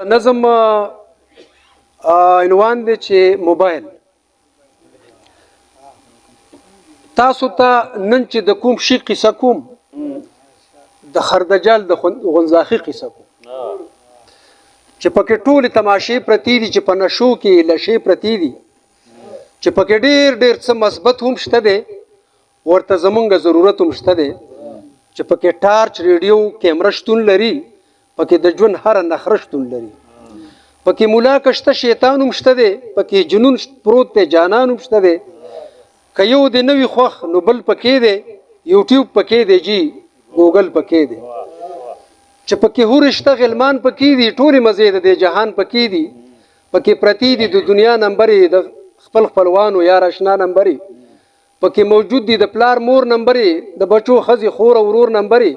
نظم عنوان دی چې موبایل. تاسو ته نن چې د کوم شي قصه کوم د خردجال د غنزاخي قصه کوم چې پکې ټول تماشې پرتی دي چې په نشو کې لشي پرتی دي چې پکې ډېر څه مثبت هم شته دي ورته زمونږ ضرورت هم شته دي چې پکې ټارچ ریډیو کیمرا شتون لري پکې د ژوند هر نخره شتون لري پکې مولا کشته شیطان هم شته دی پکې جنون پروت دی جانان هم شته دی که یو د نوي خوښ نو بل پکې دی یوټیوب پکې دی جی ګوګل پکې دی چې پکې هو رشته غلمان پکې دي ټولې مزې د جهان پکې دي پکې پرتی دي د دنیا نمبرې د خپل خپلوانو یار اشنا نمبرې پکې موجود دي د پلار مور نمبرې د بچو ښځې خور او ورور نمبرې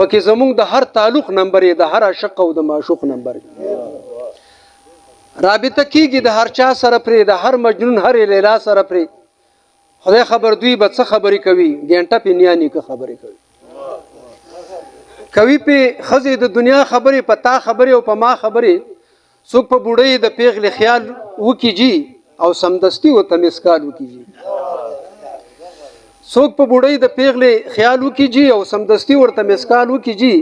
پکې زمونږ د هر تعلق نمبرې د هر عاشق او د معشوق نمبرې رابطه کیږي د هر چا سره پرې د هر مجنون هر لیلا سره پرې خدای خبر دوی به څه خبرې کوي ګنټه په نیانی که خبرې کوي په ښځې د دنیا خبرې په تا خبرې او په ما خبرې څوک په بوډۍ د پیغلې خیال وکیږي او سمدستي ورته مسکال وکیږي څوک په بوډۍ د پیغلې خیال وکیږي او سمدستي ورته مسکال وکیږي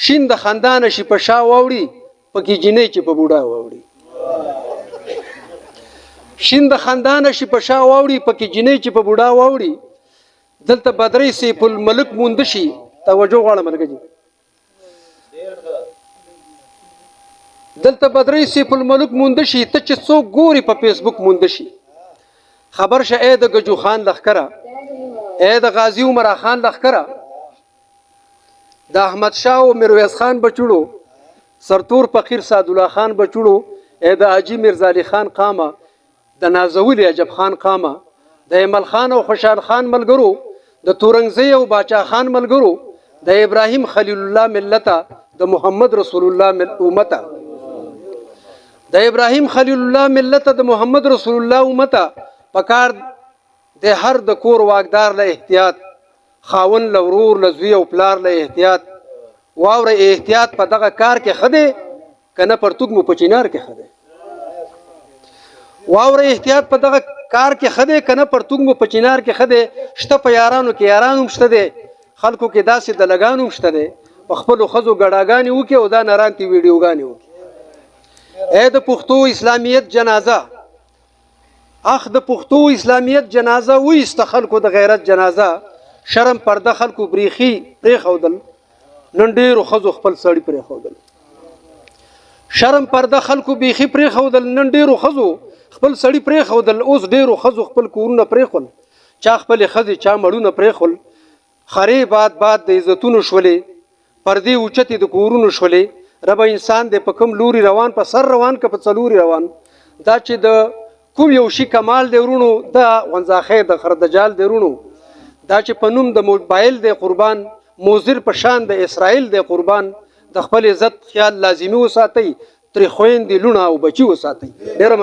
شین د خندانه شي په شا واوړي پکې جنې چې په بوډا واوړي شین د خندانه شي په شا واوړي پکې جنې چې په بوډا واوړي دلته بدرۍ سیف الملک موند شي توجه غواړم ملګری دلته بدرۍ سیف الملک موند شي ته چې څوک ګوري په فیسبوک موند شي خبر شه اې د گجو خان لخکره اې د غازی عمر خان لخکره د احمد شاه او میرویس خان بچړو سرتور فقیر سعد الله خان بچړو اې د حاجی مرزا علي خان قامه د نازولی عجب خان قامه د ایمل خان او خوشحال خان ملګرو د تورنګزی او باچا خان ملګرو د ابراهیم خلیل الله ملته د محمد رسول الله امته د ابراهیم خلیل الله ملته د محمد رسول الله امته پکار د هر د کور واګدار له احتیاط خاون لورور لزوی او پلار له احتیاط واوره احتیاط په دغه کار کې خده کنه پرتګ مو پچینار کې خده واوره احتیاط په دغه کار کې خده کنه پرتګ مو پچینار کې خده شته په یارانو کې یارانو مشته دي خلکو کې داسې د لګانو مشته دي خپل خزو غډاګانی وکي او دا نارانتي ویډیوګانی وکي اې د پښتو اسلامیت جنازه اخ د پښتو اسلامیت جنازه وې است خلکو د غیرت جنازه شرم پرده خلکو بریخي پرې خودل نن ډیرو خزو خپل سړی پرې خودل شرم پرده خلکو بیخي پرې خودل نن ډیرو خزو خپل سړی پرې خودل اوس ډیرو خزو خپل کورونه پرې خول چا خپل خزي چا مړونه پرې خول خری باد د عزتونو شولې پردي اوچتي د کورونو شولې رب انسان د پکم لوري روان په سر روان ک په څلوري روان دا چې د کوم یو شي کمال دی ورونو دا غنزاخه د خردجال دی ورونو دا چې پنوم د موبایل د قربان موزر په شان د اسرائیل د قربان د خپل عزت خیال لازمی وساتي تر خويندې لونه او بچي وساتي ډیر